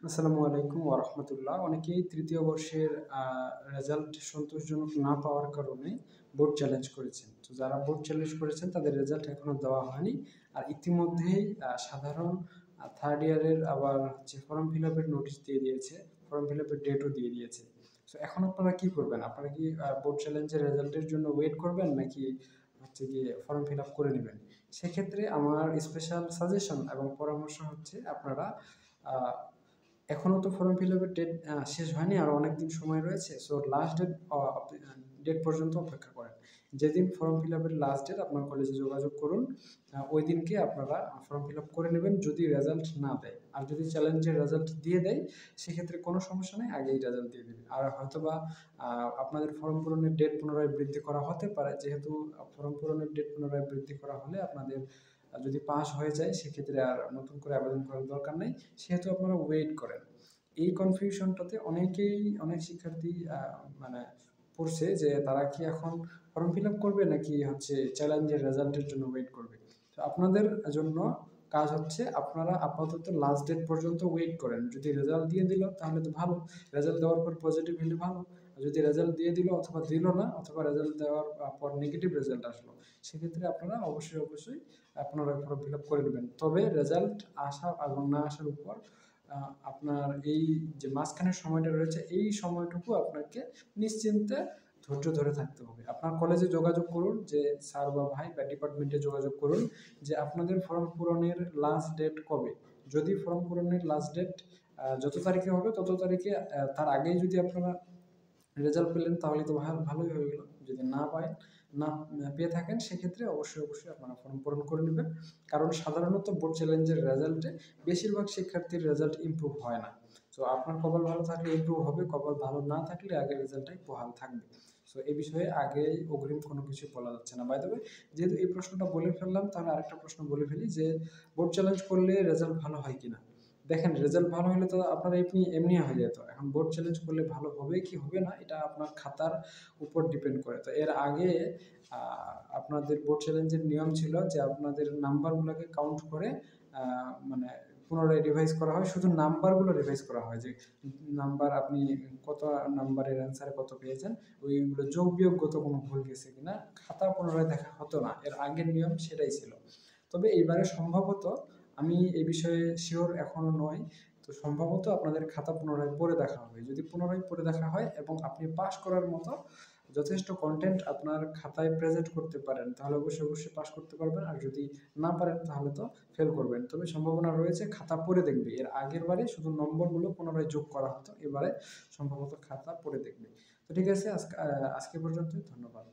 আসসালামু আলাইকুম ওয়া রাহমাতুল্লাহ। অনেকেই তৃতীয় বর্ষের রেজাল্ট সন্তোষজনক না পাওয়ার কারণে বোর্ড চ্যালেঞ্জ করেছেন। তো যারা বোর্ড চ্যালেঞ্জ করেছেন তাদের রেজাল্ট এখনো দেওয়া হয়নি। আর ইতিমধ্যেই সাধারণ থার্ড ইয়ারের আবার হচ্ছে ফর্ম ফিল আপের নোটিশ দিয়ে দিয়েছে, ফর্ম ফিল আপের ডেটও দিয়ে দিয়েছে। তো এখন আপনারা কি করবেন? আপনারা কি বোর্ড চ্যালেঞ্জের রেজাল্টের জন্য ওয়েট করবেন নাকি হচ্ছে গিয়ে ফর্ম ফিল আপ করে নেবেন? সেক্ষেত্রে আমার স্পেশাল সাজেশন এবং পরামর্শ হচ্ছে আপনারা আহ, এখনো তো ফর্ম ফিল আপের ডেট শেষ হয়নি, আরও অনেক দিন সময় রয়েছে। সো লাস্ট ডেট পর্যন্ত অপেক্ষা করেন। যেদিন ফর্ম ফিল আপের লাস্ট ডেট আপনার কলেজে যোগাযোগ করুন, ওই দিনকে আপনারা ফর্ম ফিল আপ করে নেবেন যদি রেজাল্ট না দেয়। আর যদি চ্যালেঞ্জের রেজাল্ট দিয়ে দেয় সেক্ষেত্রে কোনো সমস্যা নেই, আগেই রেজাল্ট দিয়ে দেবে। আর হয়তোবা আপনাদের ফর্ম পূরণের ডেট পুনরায় বৃদ্ধি করা হতে পারে। যেহেতু ফর্ম পূরণের ডেট পুনরায় বৃদ্ধি করা হলে আপনাদের যদি পাস হয়ে যায় সেক্ষেত্রে আর নতুন করে আবেদন করার দরকার নেই, সেহেতু আপনারা ওয়েট করেন। এই কনফিউশনটাতে অনেক শিক্ষার্থী মানে পড়ছে যে তারা কি এখন ফর্ম ফিল আপ করবে নাকি হচ্ছে চ্যালেঞ্জের রেজাল্টের জন্য ওয়েট করবে। তো আপনাদের জন্য কাজ হচ্ছে আপনারা আপাতত লাস্ট ডেট পর্যন্ত ওয়েট করেন। যদি রেজাল্ট দিয়ে দিল তাহলে তো ভালো, রেজাল্ট দেওয়ার পর পজিটিভ হলে ভালো। আর যদি রেজাল্ট দিয়ে দিল অথবা দিল না, অথবা রেজাল্ট দেওয়ার পর নেগেটিভ রেজাল্ট আসলো, সেক্ষেত্রে আপনারা অবশ্যই আপনারা ফর্ম ফিল আপ করে নেবেন। তবে রেজাল্ট আসা এবং না আসার উপর আপনার এই যে মাঝখানের সময়টা রয়েছে এই সময়টুকু আপনাকে নিশ্চিন্তে ধৈর্য ধরে থাকতে হবে। আপনার কলেজে যোগাযোগ করুন, যে স্যার বা ভাই বা ডিপার্টমেন্টে যোগাযোগ করুন যে আপনাদের ফর্ম পূরণের লাস্ট ডেট কবে। যদি ফর্ম পূরণের লাস্ট ডেট যত তারিখে হবে তত তারিখে, তার আগেই যদি আপনারা রেজাল্ট পেলেন তাহলে তো ভালোই হয়ে গেল। যদি না পেয়ে থাকেন সেক্ষেত্রে অবশ্যই আপনারা ফর্ম পূরণ করে নেবেন। কারণ সাধারণত বোর্ড চ্যালেঞ্জের রেজাল্টে বেশিরভাগ শিক্ষার্থীর রেজাল্ট ইমপ্রুভ হয় না। তো আপনার কপাল ভালো থাকলে ইমপ্রুভ হবে, কপাল ভালো না থাকলে আগের রেজাল্টটাই বহাল থাকবে। সো এই বিষয়ে আগেই অগ্রিম কোনো কিছু বলা যাচ্ছে না। বাই দ্য ওয়ে, যেহেতু এই প্রশ্নটা বলে ফেললাম তাহলে আরেকটা প্রশ্ন বলে ফেলি যে বোর্ড চ্যালেঞ্জ করলে রেজাল্ট ভালো হয় কিনা। দেখেন, রেজাল্ট ভালো হলে তো আপনার এমনি হয়ে যেত। এখন বোর্ড চ্যালেঞ্জ করলে ভালো হবে কি হবে না এটা আপনার খাতার উপর ডিপেন্ড করে। তো এর আগে আপনাদের বোর্ড চ্যালেঞ্জের নিয়ম ছিল যে আপনাদের নাম্বারগুলোকে কাউন্ট করে মানে পুনরায় রিভাইজ করা হয়। শুধু নাম্বারগুলো রিভাইজ করা হয় যে নাম্বার আপনি কত নাম্বারের অ্যান্সারে কত পেয়েছেন, ওইগুলো যোগ বিয়োগগত কোনো ভুল গেছে কিনা খাতা পুনরায় দেখা হতো না। এর আগের নিয়ম সেটাই ছিল। তবে এইবারে সম্ভবত, আমি এই বিষয়ে শিওর এখনো নই, তো সম্ভবত আপনাদের খাতা পুনরায় পড়ে দেখা হবে। যদি পুনরায় পড়ে দেখা হয় এবং আপনি পাস করার মতো যথেষ্ট কন্টেন্ট আপনার খাতায় প্রেজেন্ট করতে পারেন তাহলে অবশ্যই পাস করতে পারবেন। আর যদি না পারেন তাহলে তো ফেল করবেন। তবে সম্ভাবনা রয়েছে খাতা পড়ে দেখবে। এর আগের বারে শুধু নম্বরগুলো পুনরায় যোগ করা হতো, এবারে সম্ভবত খাতা পড়ে দেখবে। তো ঠিক আছে, আজকে পর্যন্তই। ধন্যবাদ।